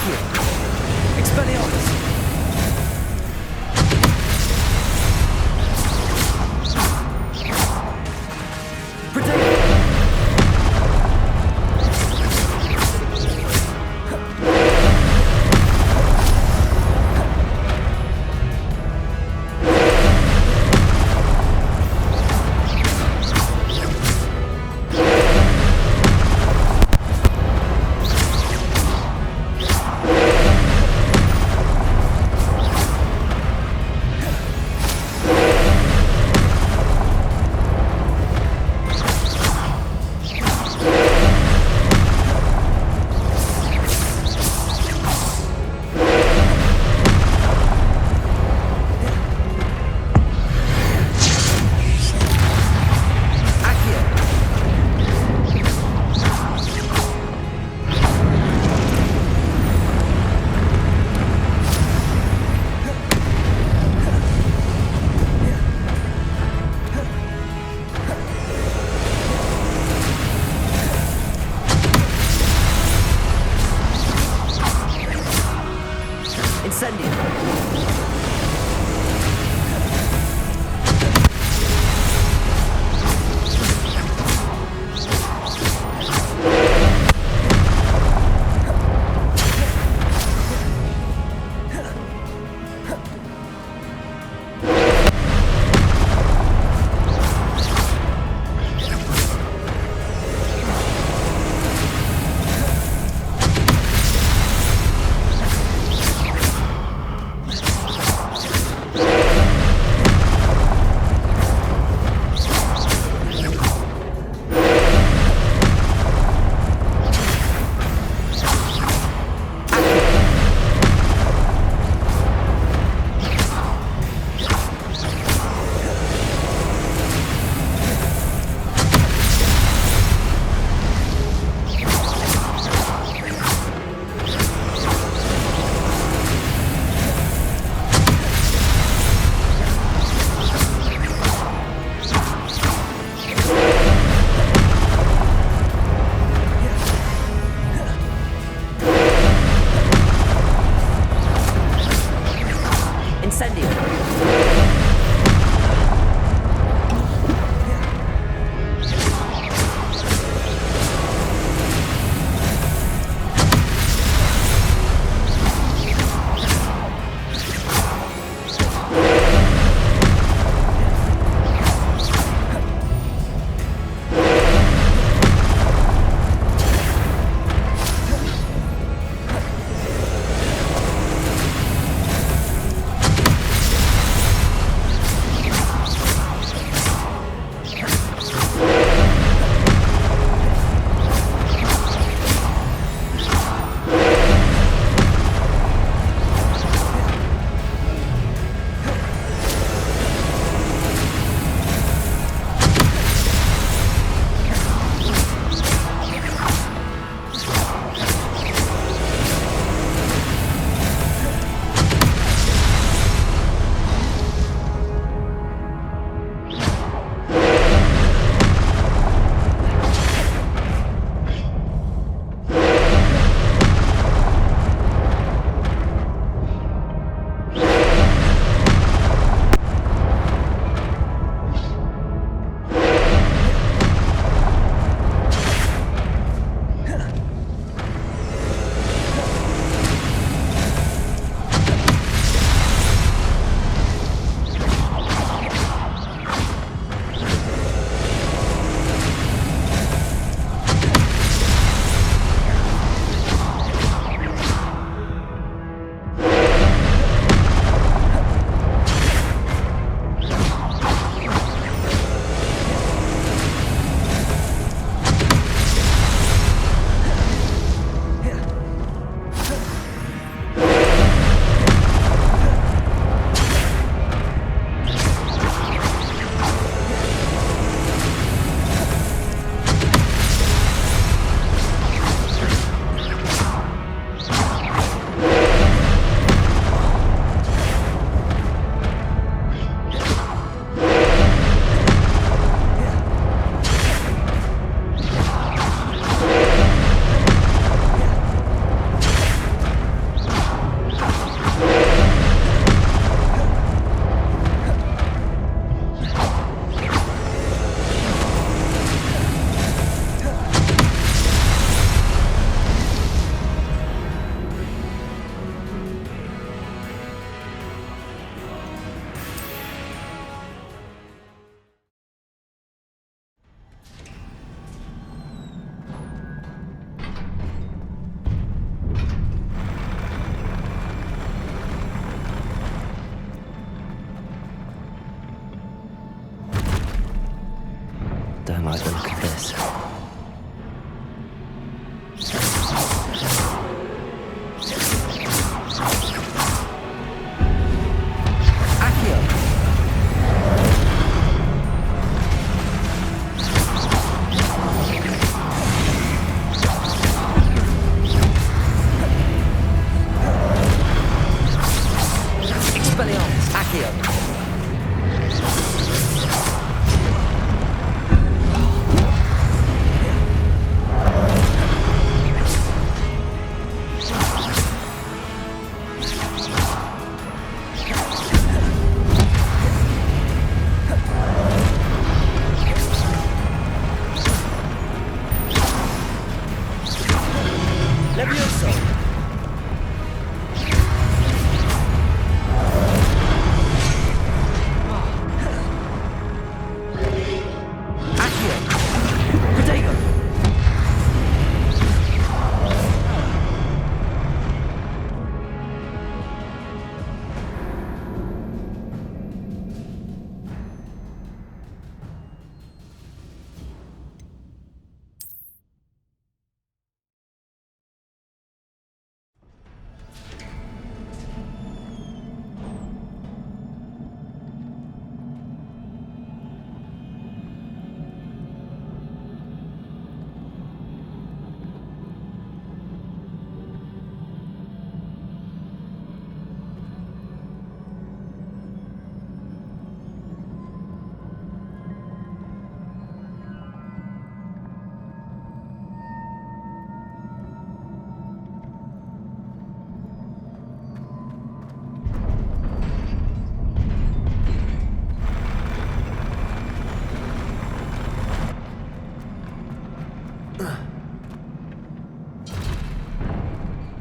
Here. Expelliarmus! Protect!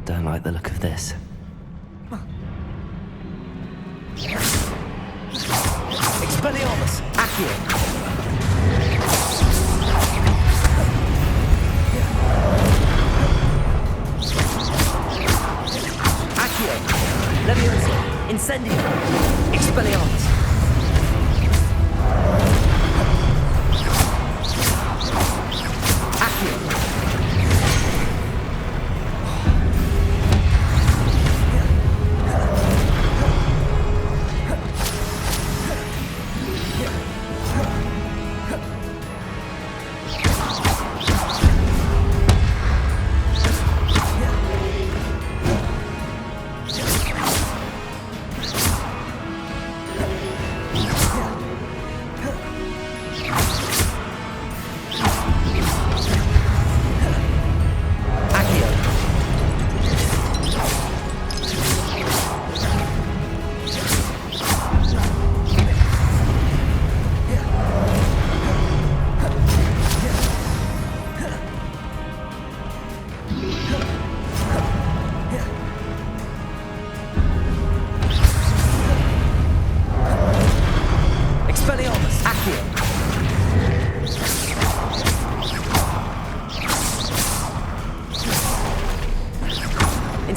Don't like the look of this. Expelliarmus! Accio! Accio! Leviosa! Incendio! Expelliarmus!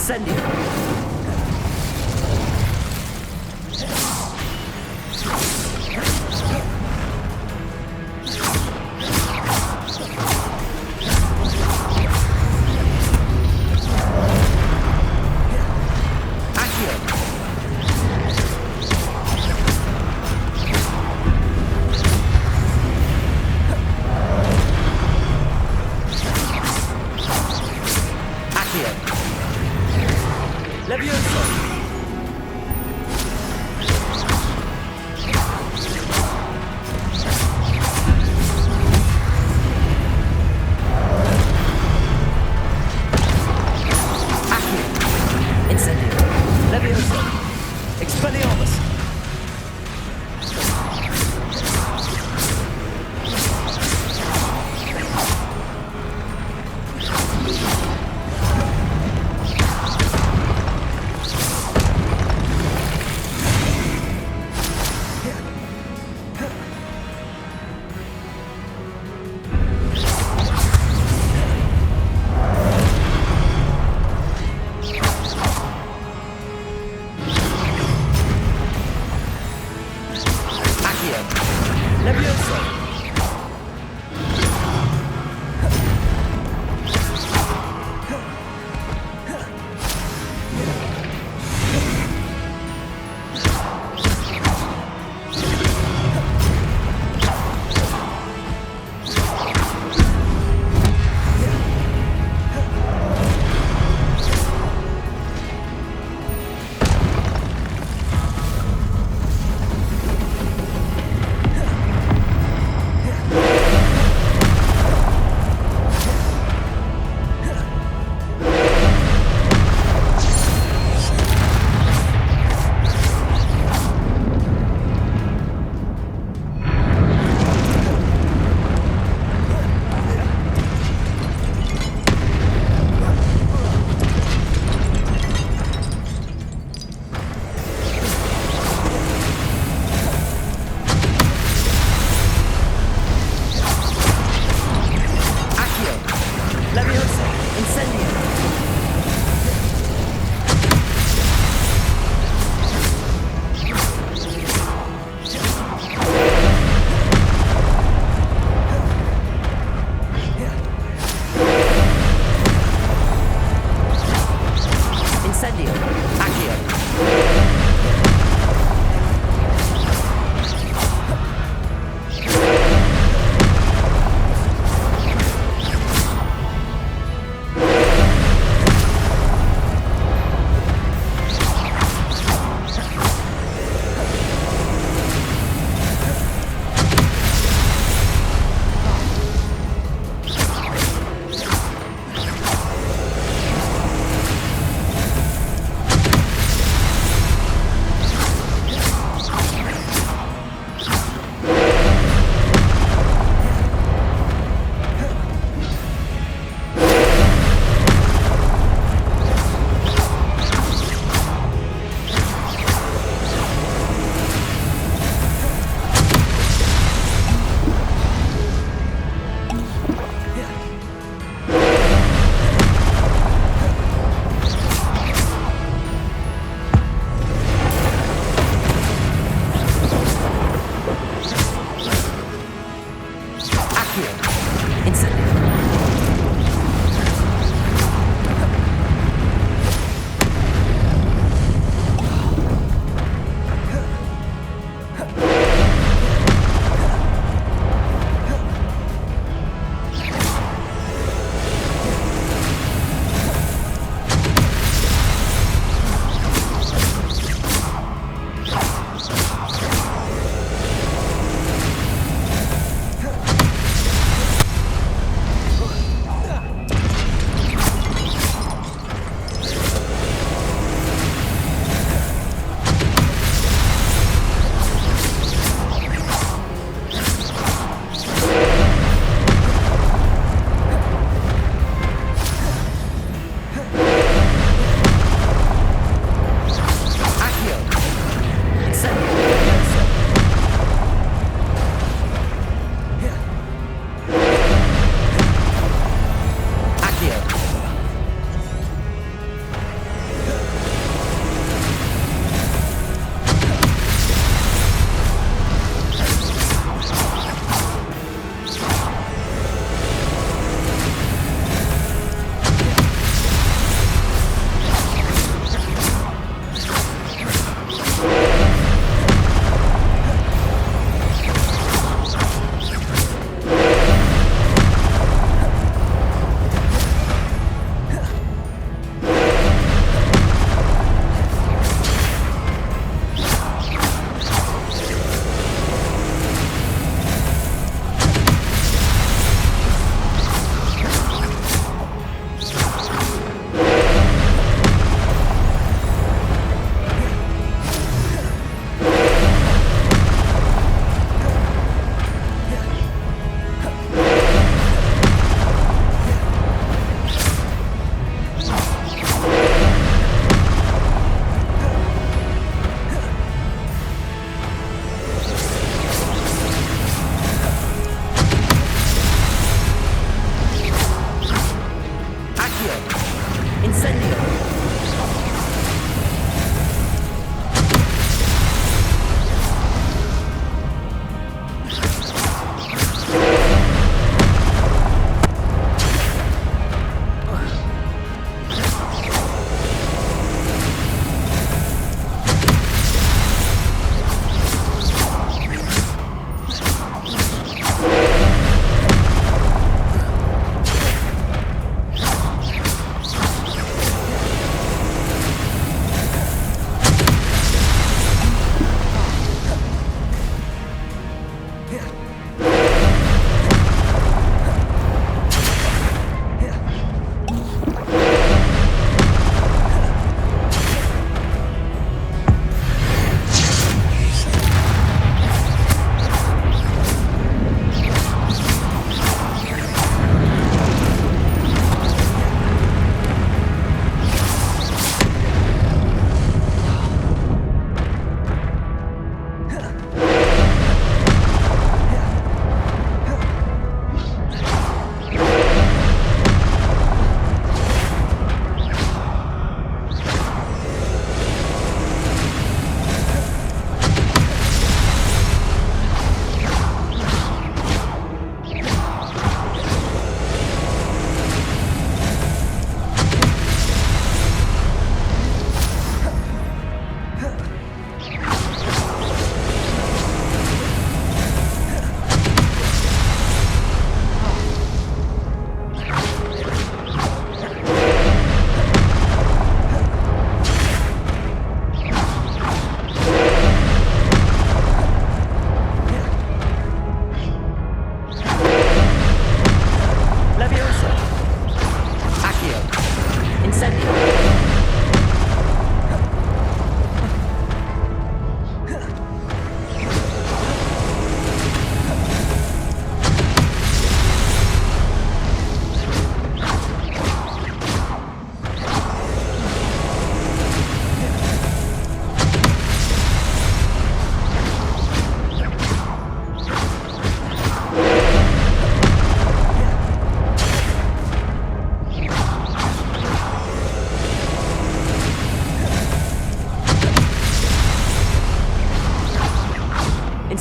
Incendio! Leviosa! Accio! Incendio! Leviosa! Expelliarmus!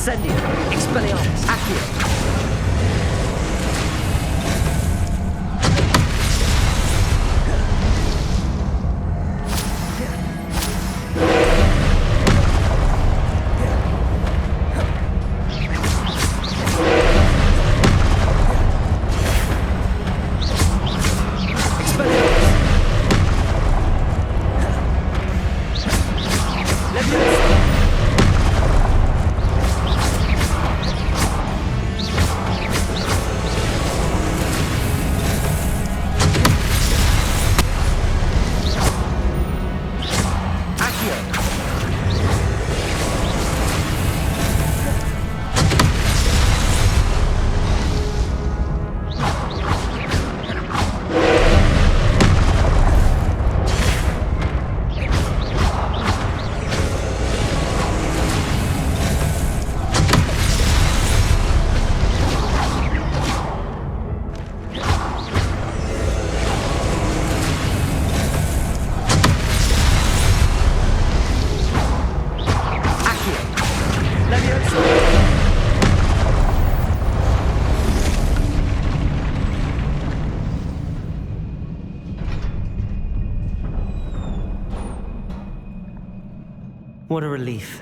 Incendium. Expelliarmus. Accio. What a relief.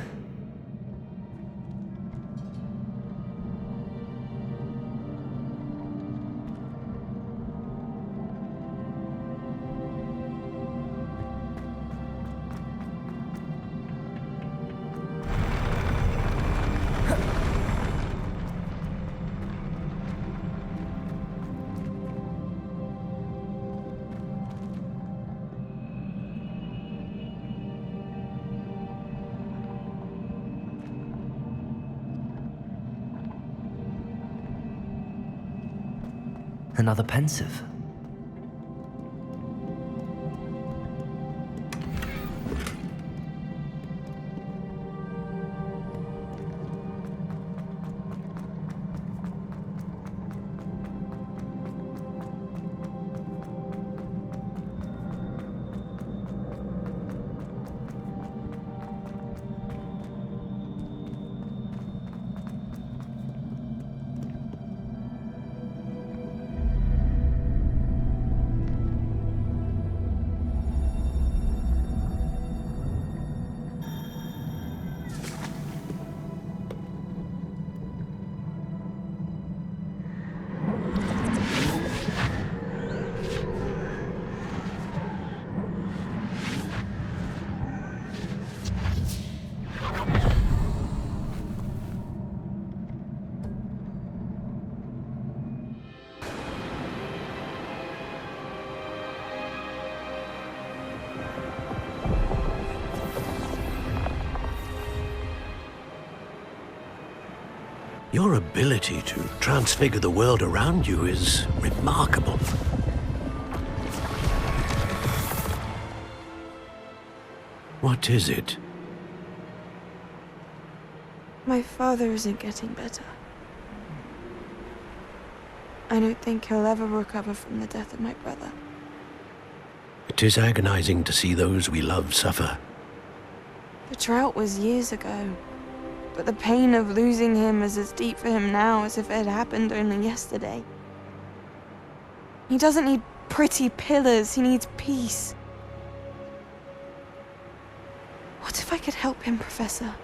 Another pensive. Your ability to transfigure the world around you is remarkable. What is it? My father isn't getting better. I don't think he'll ever recover from the death of my brother. It is agonizing to see those we love suffer. The drought was years ago, but the pain of losing him is as deep for him now as if it had happened only yesterday. He doesn't need pretty pillars, he needs peace. What if I could help him, Professor?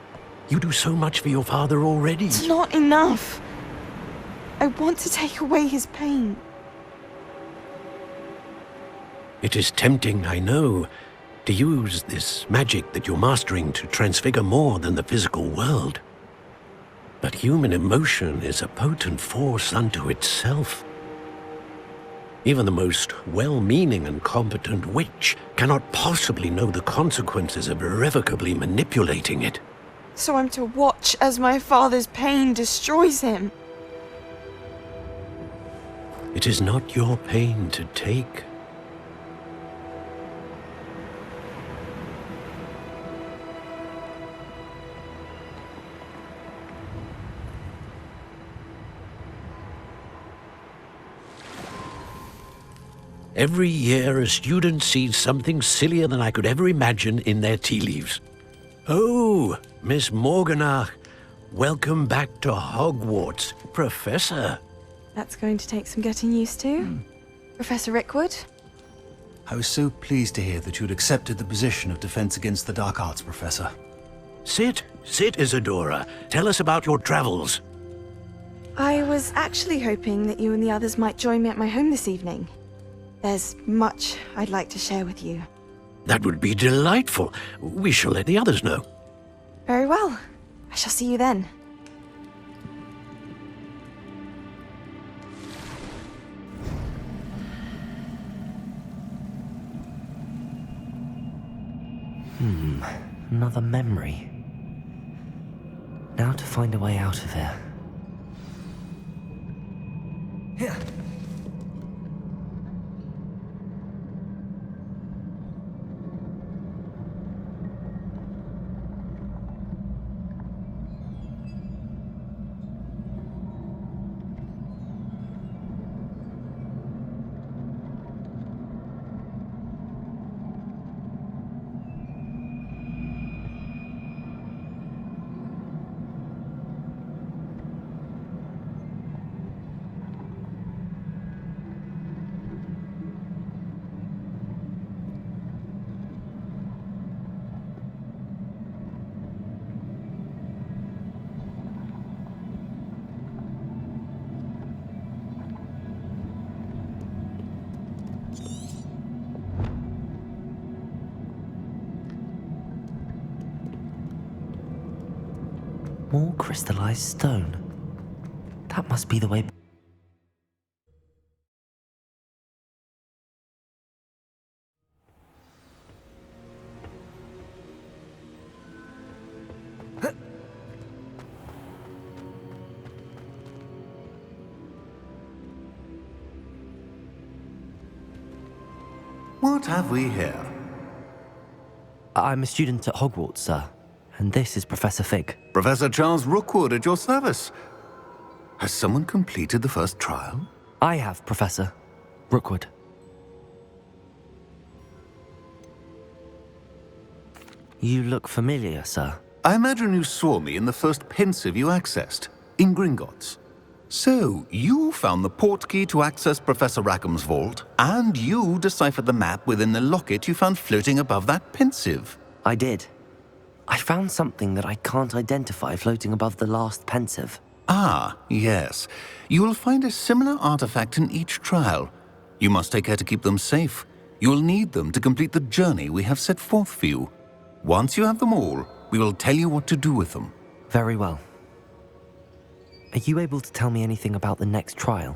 You do so much for your father already. It's not enough. I want to take away his pain. It is tempting, I know, to use this magic that you're mastering to transfigure more than the physical world. But human emotion is a potent force unto itself. Even the most well-meaning and competent witch cannot possibly know the consequences of irrevocably manipulating it. So I'm to watch as my father's pain destroys him. It is not your pain to take. Every year, a student sees something sillier than I could ever imagine in their tea leaves. Oh, Miss Morganach, Welcome back to Hogwarts, Professor. That's going to take some getting used to. Professor Rickwood? I was so pleased to hear that you'd accepted the position of Defense Against the Dark Arts, Professor. Sit, Isadora. Tell us about your travels. I was actually hoping that you and the others might join me at my home this evening. There's much I'd like to share with you. That would be delightful. We shall let the others know. Very well. I shall see you then. Another memory. Now to find a way out of here. Here. More crystallized stone. That must be the way. What have we here? I'm a student at Hogwarts, sir. And this is Professor Fig. Professor Charles Rookwood at your service. Has someone completed the first trial? I have, Professor Rookwood. You look familiar, sir. I imagine you saw me in the first pensive you accessed, in Gringotts. So, you found the portkey to access Professor Rackham's vault, and you deciphered the map within the locket you found floating above that pensive. I did. I found something that I can't identify floating above the last pensive. Ah, yes. You will find a similar artifact in each trial. You must take care to keep them safe. You will need them to complete the journey we have set forth for you. Once you have them all, we will tell you what to do with them. Very well. Are you able to tell me anything about the next trial?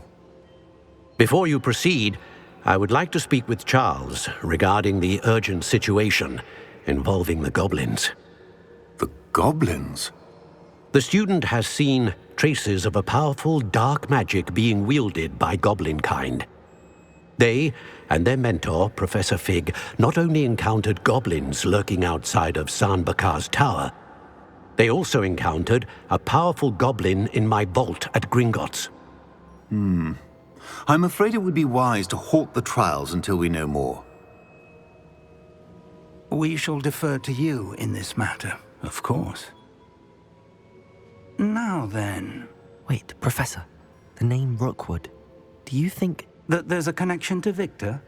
Before you proceed, I would like to speak with Charles regarding the urgent situation involving the goblins. The goblins? The student has seen traces of a powerful dark magic being wielded by goblin kind. They and their mentor, Professor Fig, not only encountered goblins lurking outside of San Bakar's tower, they also encountered a powerful goblin in my vault at Gringotts. I'm afraid it would be wise to halt the trials until we know more. We shall defer to you in this matter, of course. Now then, Wait, Professor. The name Rookwood. Do you think... that there's a connection to Victor?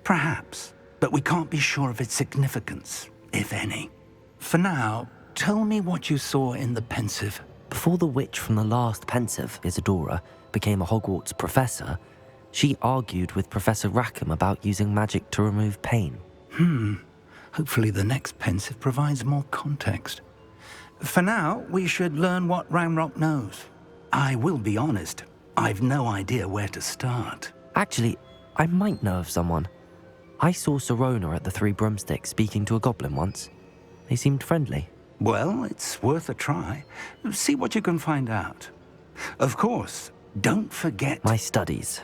Perhaps, but we can't be sure of its significance, if any. For now, tell me what you saw in the pensive. Before the witch from the last pensive, Isadora, became a Hogwarts professor, she argued with Professor Rackham about using magic to remove pain. Hopefully the next pensive provides more context. For now, we should learn what Ramrock knows. I will be honest, I've no idea where to start. Actually, I might know of someone. I saw Sirona at the Three Broomsticks speaking to a goblin once. They seemed friendly. Well, it's worth a try. See what you can find out. Of course, don't forget... My studies.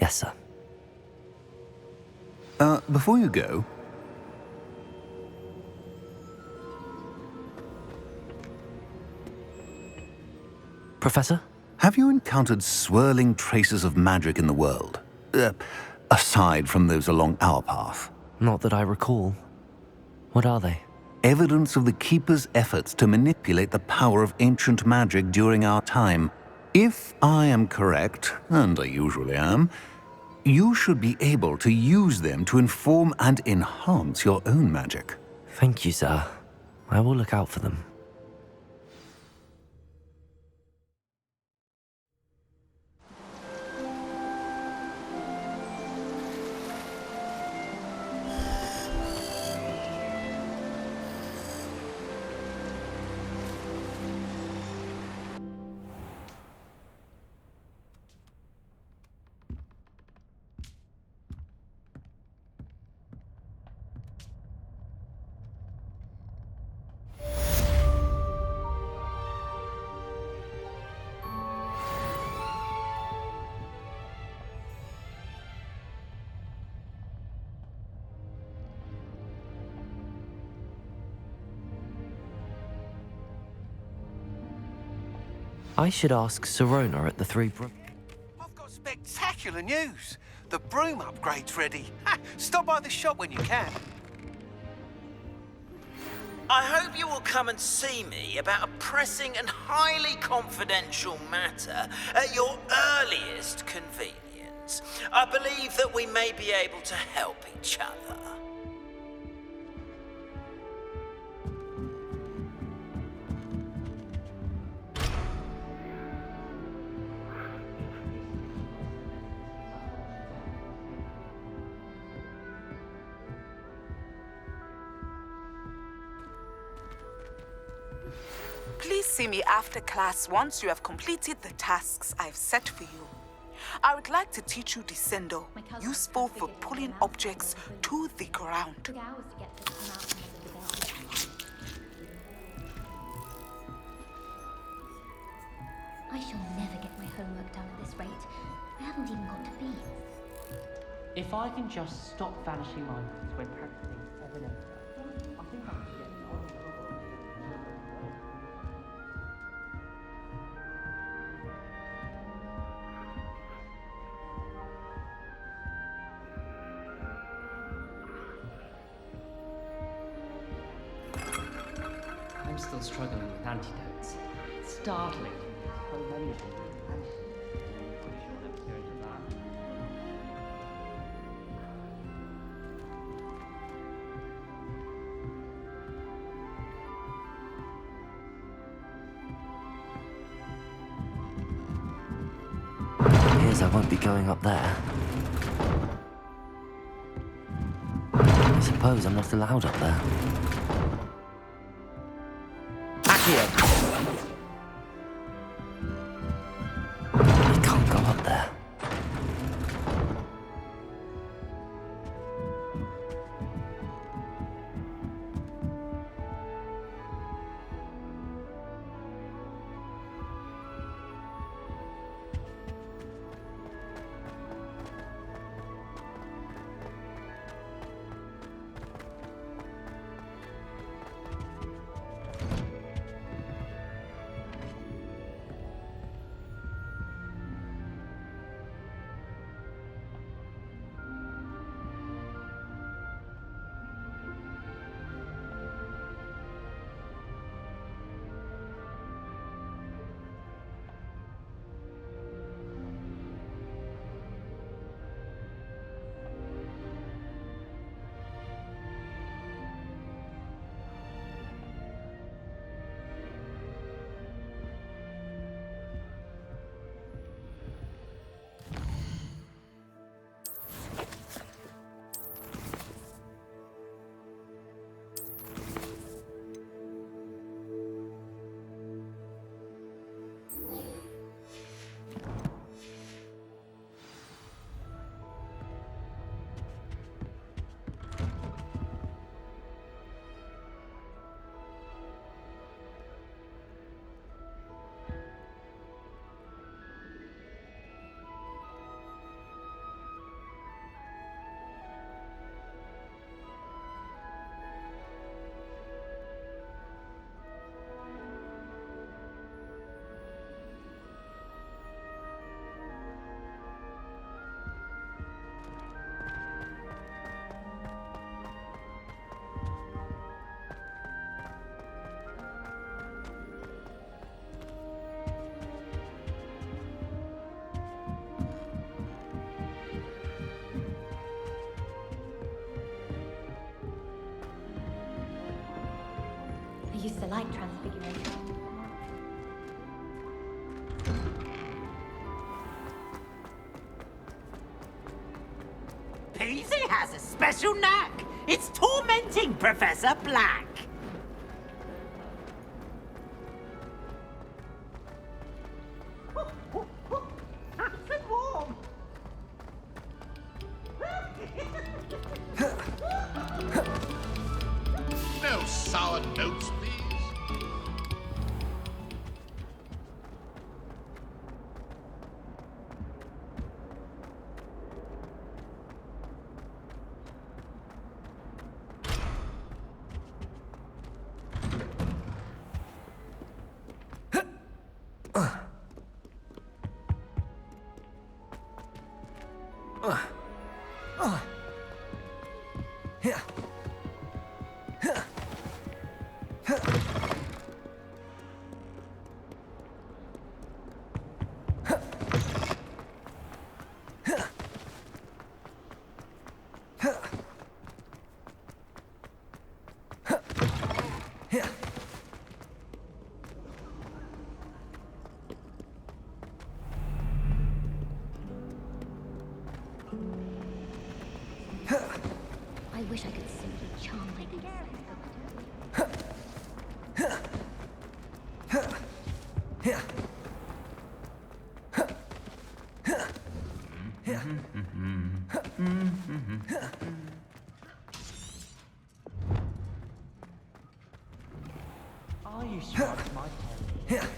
Yes, sir. Before you go, Professor? have you encountered swirling traces of magic in the world? Aside from those along our path. Not that I recall. What are they? evidence of the Keeper's efforts to manipulate the power of ancient magic during our time. If I am correct, and I usually am, you should be able to use them to inform and enhance your own magic. Thank you, sir. I will look out for them. I should ask Sirona at the Three Brook. I've got spectacular news. The broom upgrade's ready. Ha, stop by the shop when you can. I hope you will come and see me about a pressing and highly confidential matter at your earliest convenience. I believe that we may be able to help each other. Please see me after class once you have completed the tasks I've set for you. I would like to teach you Descendo, useful for pulling objects to the ground. I shall never get my homework done at this rate. I haven't even got to B. If I can just stop vanishing minds when practicing Ebenezer, I think I can get I'm still struggling with antidotes. It's startling. So many of them. Pretty sure never go into that. Here's I won't be going up there. I suppose I'm not allowed up there. I can't go up there. used to like transfiguration. Peasy has a special knack. It's tormenting Professor Black. Nice and warm. No sour notes, please. I wish I could simply charm my niece. Are you sure it's my turn?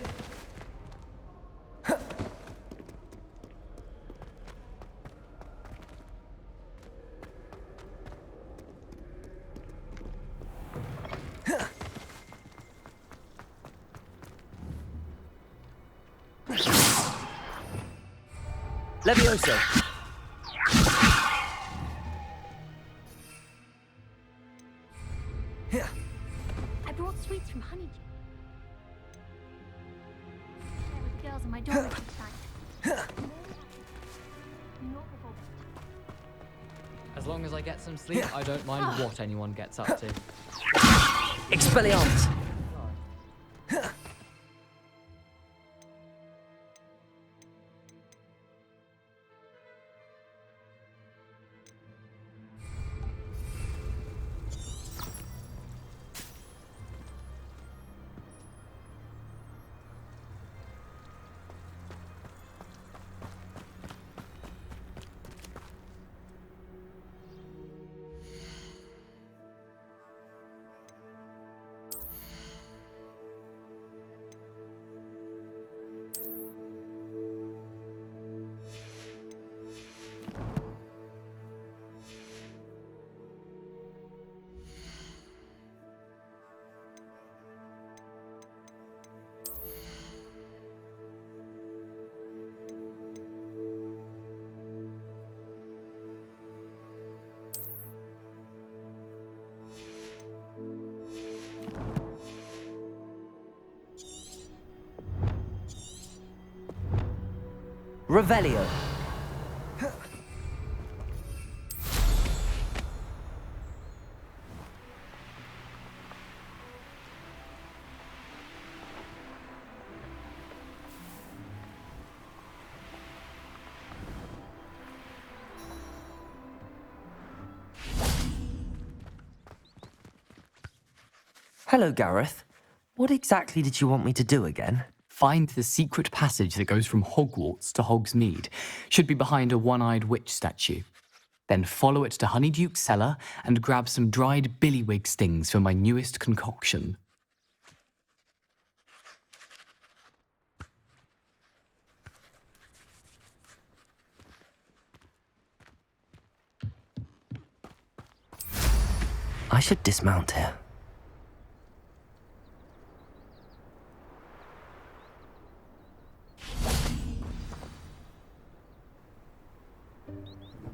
Levioso! I brought sweets from Honeydew. Share with girls in my dormitory tonight. Not before bedtime. As long as I get some sleep, I don't mind what anyone gets up to. Expelliarmus! Revelio. Hello, Gareth. What exactly did you want me to do again? Find the secret passage that goes from Hogwarts to Hogsmeade. Should be behind a one-eyed witch statue. Then follow it to Honeyduke's cellar and grab some dried billywig stings for my newest concoction. I should dismount here.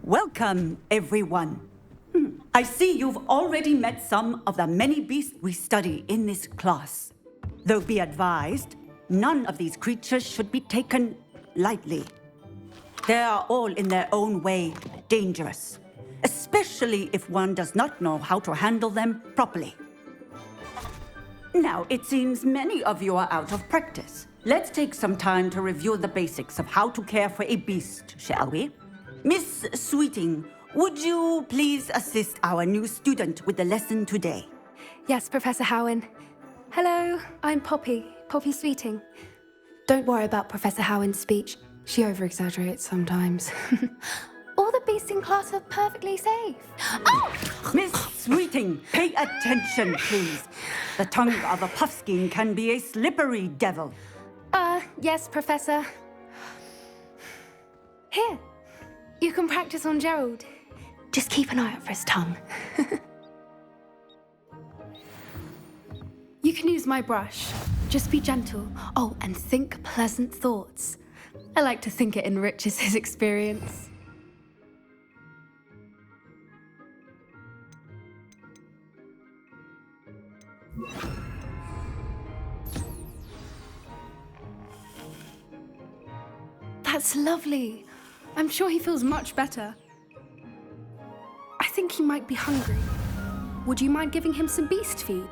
Welcome, everyone. I see you've already met some of the many beasts we study in this class. Though be advised, none of these creatures should be taken lightly. They are all in their own way dangerous, especially if one does not know how to handle them properly. Now, it seems many of you are out of practice. Let's take some time to review the basics of how to care for a beast, shall we? Miss Sweeting, would you please assist our new student with the lesson today? Yes, Professor Howen. Hello, I'm Poppy Sweeting. Don't worry about Professor Howen's speech. She over-exaggerates sometimes. All the beasts in class are perfectly safe. Oh! Miss Sweeting, pay attention, please. The tongue of a puffskein can be a slippery devil. Yes, Professor. Here, you can practice on Gerald. Just keep an eye out for his tongue. You can use my brush. Just be gentle. Oh, and think pleasant thoughts. I like to think it enriches his experience. That's lovely. I'm sure he feels much better. I think he might be hungry. Would you mind giving him some beast feed?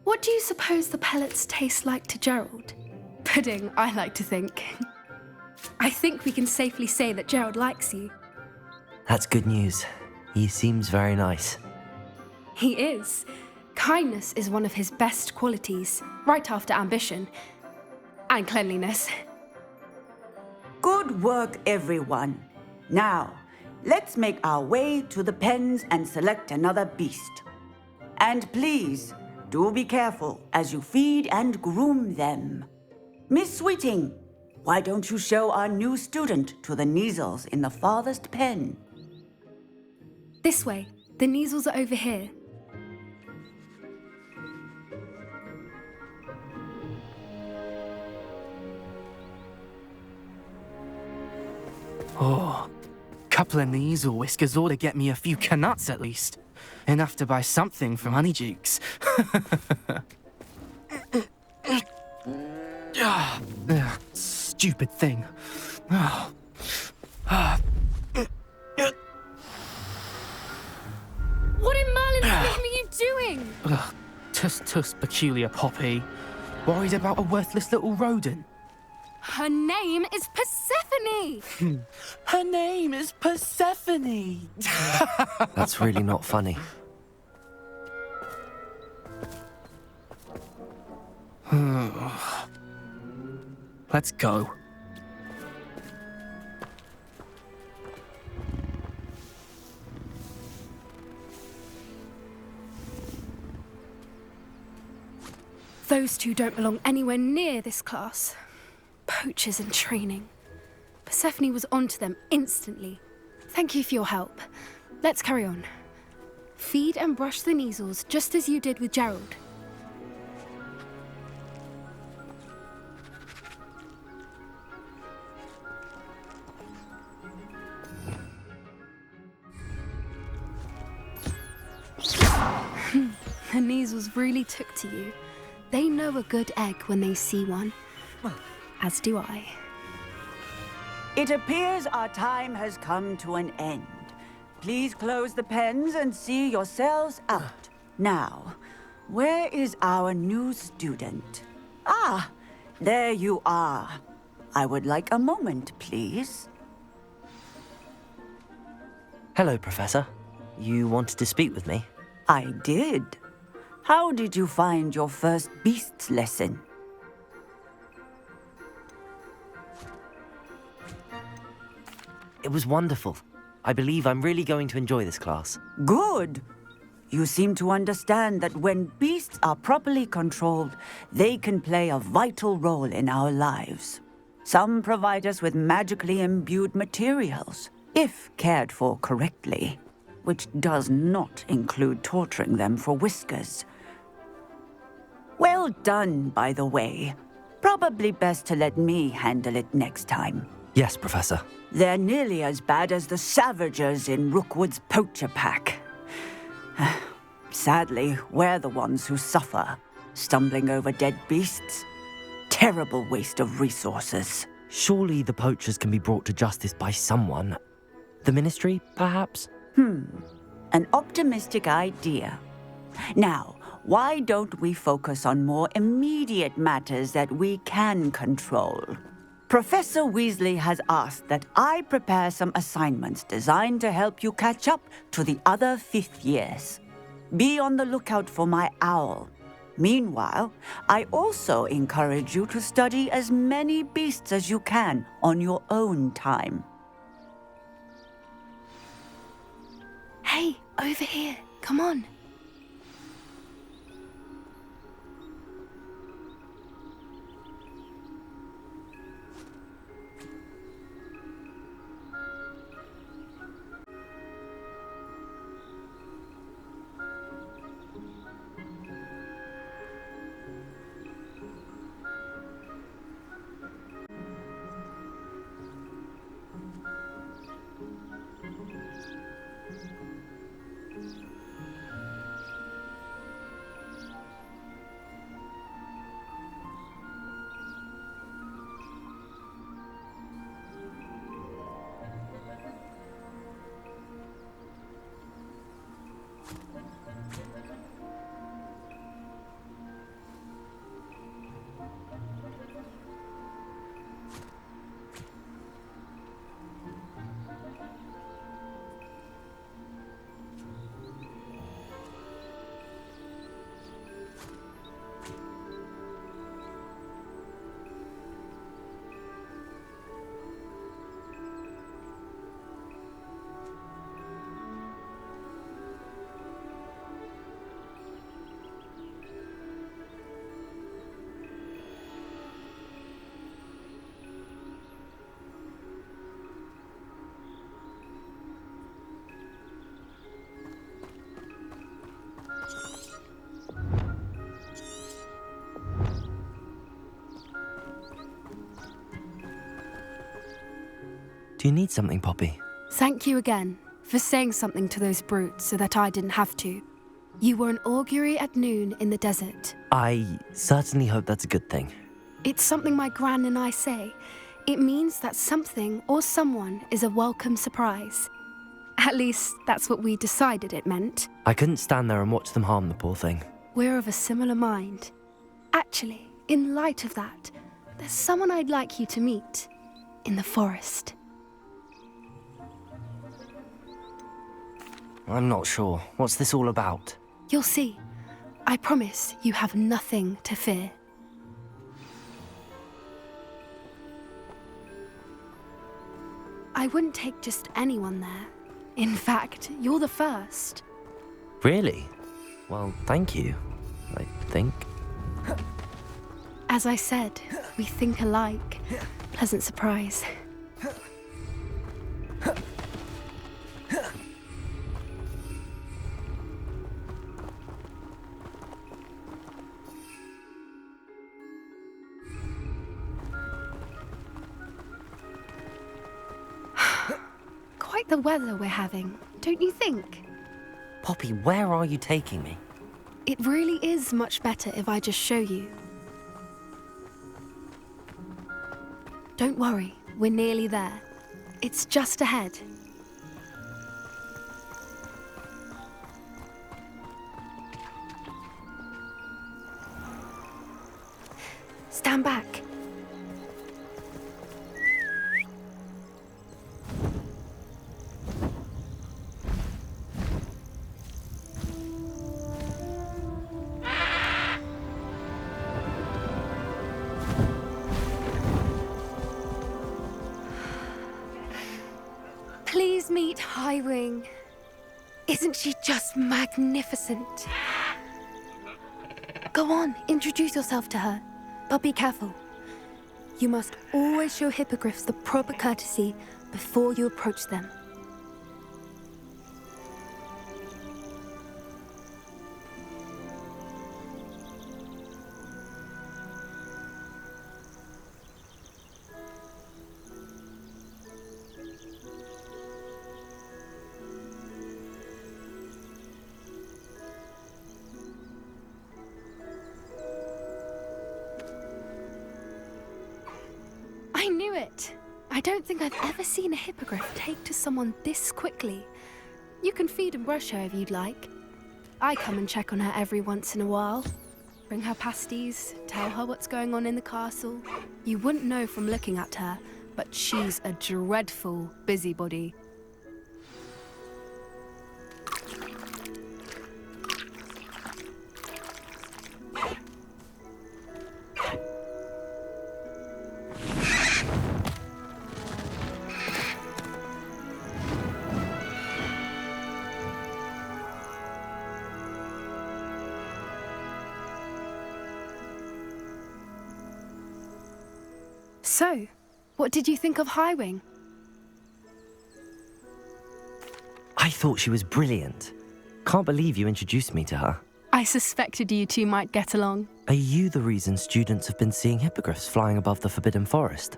What do you suppose the pellets taste like to Gerald? Pudding, I like to think. I think we can safely say that Gerald likes you. That's good news. He seems very nice. He is. Kindness is one of his best qualities, right after ambition and cleanliness. Good work, everyone. Now, let's make our way to the pens and select another beast. And please, do be careful as you feed and groom them. Miss Sweeting, why don't you show our new student to the Neasels in the farthest pen? This way. The Neasels are over here. Oh, couple of Neasel whiskers ought to get me a few canuts at least. Enough to buy something from Honeydukes. Stupid thing. What in Merlin's name are you doing? Tuss, peculiar Poppy. Worried about a worthless little rodent. Her name is Persephone! Her name is Persephone! That's really not funny. Let's go. Those two don't belong anywhere near this class. Poachers in training. Persephone was onto them instantly. Thank you for your help. Let's carry on. Feed and brush the Neasels just as you did with Gerald. The Neasels really took to you. They know a good egg when they see one. As do I. It appears our time has come to an end. Please close the pens and see yourselves out. Now, where is our new student? Ah, there you are. I would like a moment, please. Hello, Professor. You wanted to speak with me? I did. How did you find your first beasts lesson? It was wonderful. I believe I'm really going to enjoy this class. Good. You seem to understand that when beasts are properly controlled, they can play a vital role in our lives. Some provide us with magically imbued materials, if cared for correctly, which does not include torturing them for whiskers. Well done, by the way. Probably best to let me handle it next time. Yes, Professor. They're nearly as bad as the Savagers in Rookwood's poacher pack. Sadly, we're the ones who suffer, stumbling over dead beasts. Terrible waste of resources. Surely the poachers can be brought to justice by someone. The Ministry, perhaps? An optimistic idea. Now, why don't we focus on more immediate matters that we can control? Professor Weasley has asked that I prepare some assignments designed to help you catch up to the other fifth years. Be on the lookout for my owl. Meanwhile, I also encourage you to study as many beasts as you can on your own time. Hey, over here. Come on. Do you need something, Poppy? Thank you again for saying something to those brutes so that I didn't have to. You were an augury at noon in the desert. I certainly hope that's a good thing. It's something my gran and I say. It means that something or someone is a welcome surprise. At least, that's what we decided it meant. I couldn't stand there and watch them harm the poor thing. We're of a similar mind. Actually, in light of that, there's someone I'd like you to meet. In the forest. I'm not sure. What's this all about? You'll see. I promise you have nothing to fear. I wouldn't take just anyone there. In fact, you're the first. Really? Well, thank you, I think. As I said, we think alike. Pleasant surprise. Quite the weather we're having, don't you think? Poppy, where are you taking me? It really is much better if I just show you. Don't worry, we're nearly there. It's just ahead. Stand back. Please meet Highwing. Isn't she just magnificent? Go on, introduce yourself to her. But be careful. You must always show hippogriffs the proper courtesy before you approach them. I knew it. I don't think I've ever seen a hippogriff take to someone this quickly. You can feed and brush her if you'd like. I come and check on her every once in a while. Bring her pasties, tell her what's going on in the castle. You wouldn't know from looking at her, but she's a dreadful busybody. So, what did you think of Highwing? I thought she was brilliant. Can't believe you introduced me to her. I suspected you two might get along. Are you the reason students have been seeing hippogriffs flying above the Forbidden Forest?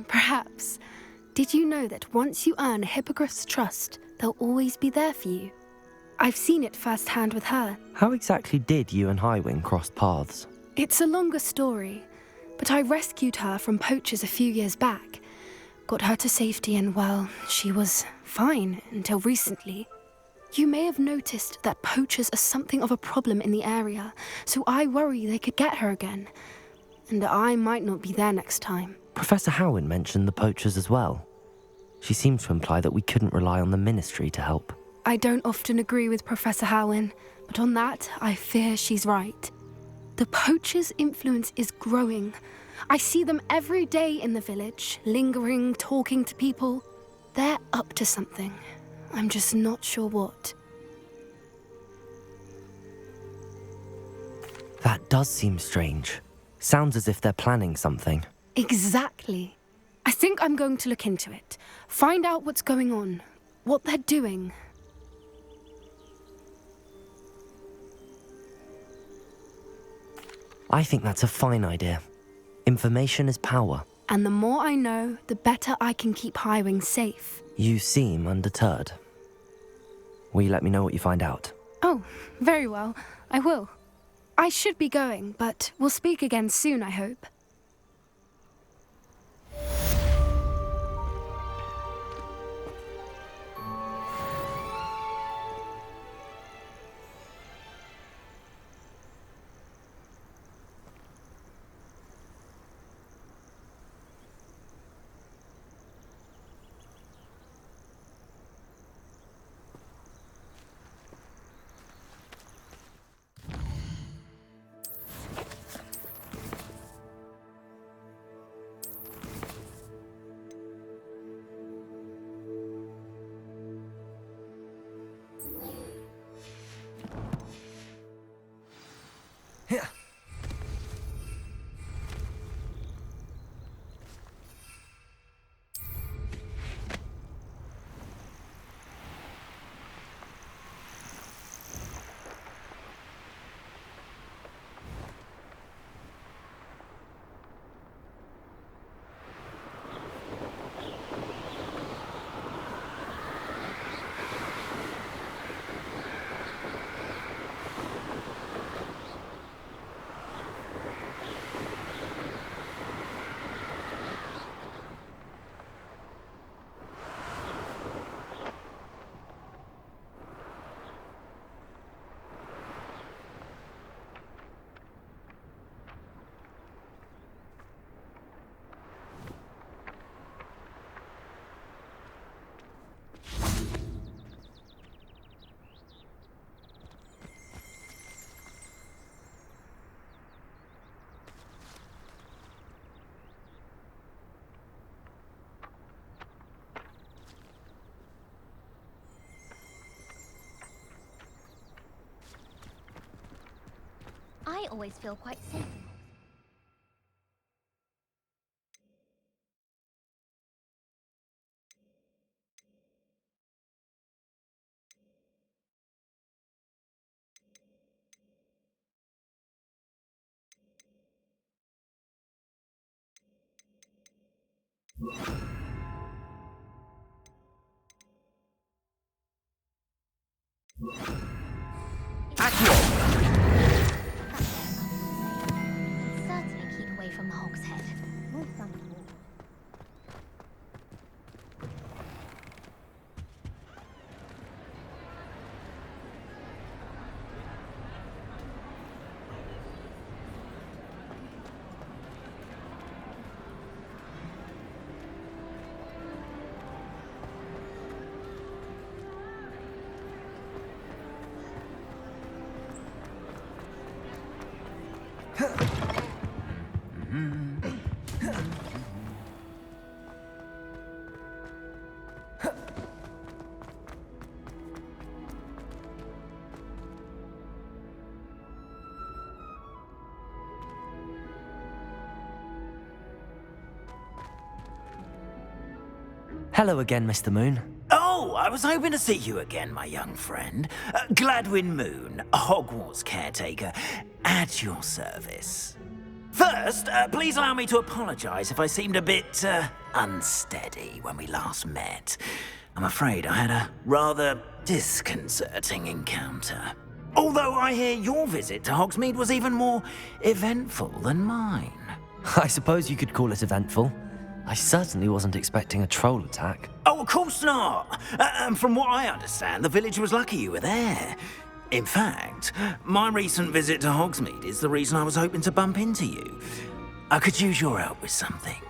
Perhaps. Did you know that once you earn a hippogriff's trust, they'll always be there for you? I've seen it firsthand with her. How exactly did you and Highwing cross paths? It's a longer story, but I rescued her from poachers a few years back. Got her to safety and, well, she was fine until recently. You may have noticed that poachers are something of a problem in the area, so I worry they could get her again. And I might not be there next time. Professor Howin mentioned the poachers as well. She seemed to imply that we couldn't rely on the ministry to help. I don't often agree with Professor Howin, but on that, I fear she's right. The poachers' influence is growing. I see them every day in the village, lingering, talking to people. They're up to something. I'm just not sure what. That does seem strange. Sounds as if they're planning something. Exactly. I think I'm going to look into it. Find out what's going on, what they're doing. I think that's a fine idea. Information is power. And the more I know, the better I can keep Highwing safe. You seem undeterred. Will you let me know what you find out? Oh, very well. I will. I should be going, but we'll speak again soon, I hope. I always feel quite safe. Certainly keep away from the Hog's Head. Hello again, Mr. Moon. Oh, I was hoping to see you again, my young friend. Gladwin Moon, Hogwarts caretaker, at your service. First, please allow me to apologize if I seemed a bit unsteady when we last met. I'm afraid I had a rather disconcerting encounter. Although I hear your visit to Hogsmeade was even more eventful than mine. I suppose you could call it eventful. I certainly wasn't expecting a troll attack. Oh, of course not. And from what I understand, the village was lucky you were there. In fact, my recent visit to Hogsmeade is the reason I was hoping to bump into you. I could use your help with something.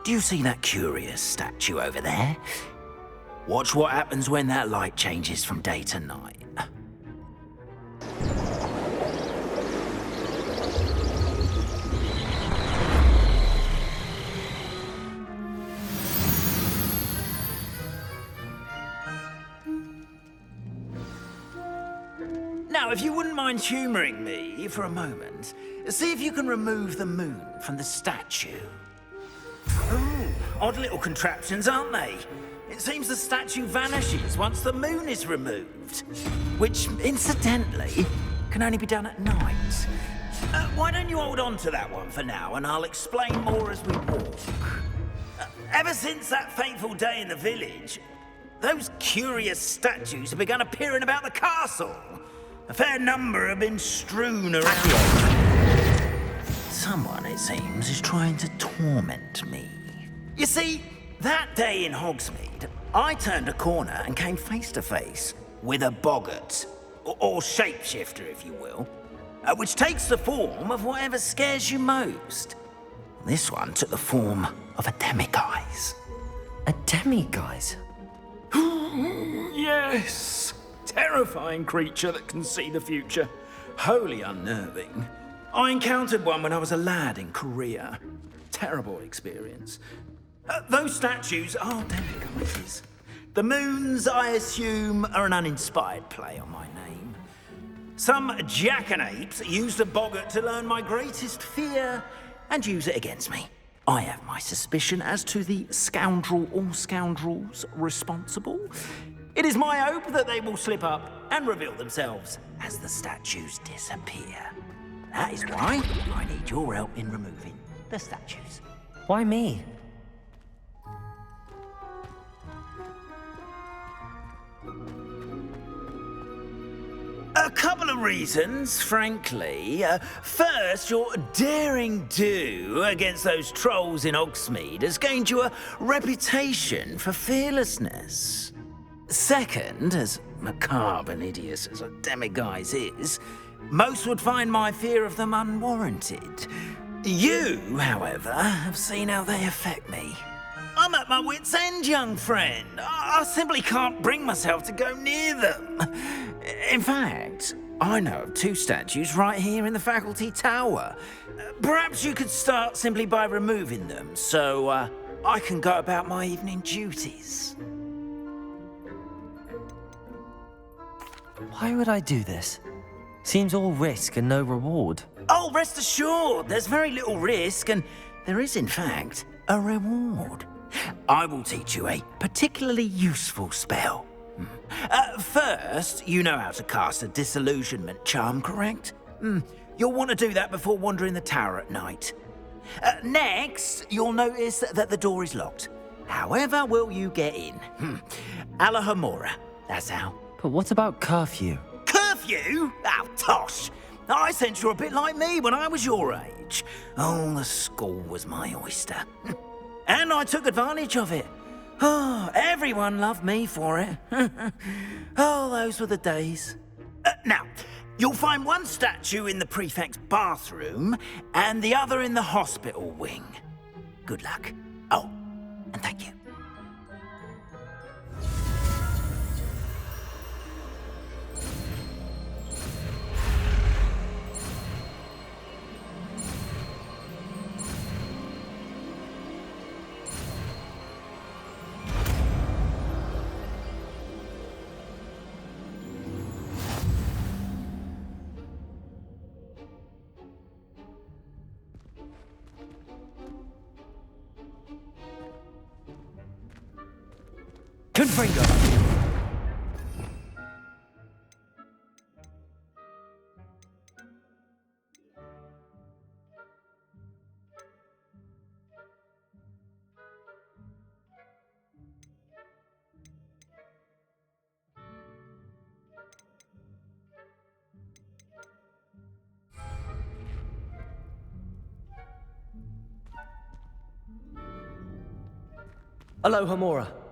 Do you see that curious statue over there? Watch what happens when that light changes from day to night. Now, if you wouldn't mind humouring me for a moment, see if you can remove the moon from the statue. Ooh, odd little contraptions, aren't they? It seems the statue vanishes once the moon is removed, which, incidentally, can only be done at night. Why don't you hold on to that one for now, and I'll explain more as we walk. Ever since that fateful day in the village, those curious statues have begun appearing about the castle. A fair number have been strewn around. Someone, it seems, is trying to torment me. You see, that day in Hogsmeade, I turned a corner and came face to face with a boggart, or shapeshifter, if you will, which takes the form of whatever scares you most. This one took the form of a demiguise. A demiguise? Yes! Terrifying creature that can see the future. Wholly unnerving. I encountered one when I was a lad in Korea. Terrible experience. Those statues are demiguises. The moons, I assume, are an uninspired play on my name. Some jackanapes used a boggart to learn my greatest fear and use it against me. I have my suspicion as to the scoundrel or scoundrels responsible. It is my hope that they will slip up and reveal themselves as the statues disappear. That is why I need your help in removing the statues. Why me? A couple of reasons, frankly. First, your daring do against those trolls in Hogsmeade has gained you a reputation for fearlessness. Second, as macabre and hideous as a demiguise is, most would find my fear of them unwarranted. You, however, have seen how they affect me. I'm at my wit's end, young friend. I simply can't bring myself to go near them. In fact, I know of two statues right here in the faculty tower. Perhaps you could start simply by removing them, so I can go about my evening duties. Why would I do this? Seems all risk and no reward. Oh, rest assured, there's very little risk, and there is, in fact, a reward. I will teach you a particularly useful spell. First, you know how to cast a disillusionment charm, correct? You'll want to do that before wandering the tower at night. Next, you'll notice that the door is locked. However will you get in? Alahomora, that's how. But what about curfew? Curfew? Oh, tosh! I sense you're a bit like me when I was your age. Oh, the school was my oyster. And I took advantage of it. Oh, everyone loved me for it. Oh, those were the days. Now, you'll find one statue in the prefect's bathroom and the other in the hospital wing. Good luck. Oh, and thank you. Confringo! Aloha Mora.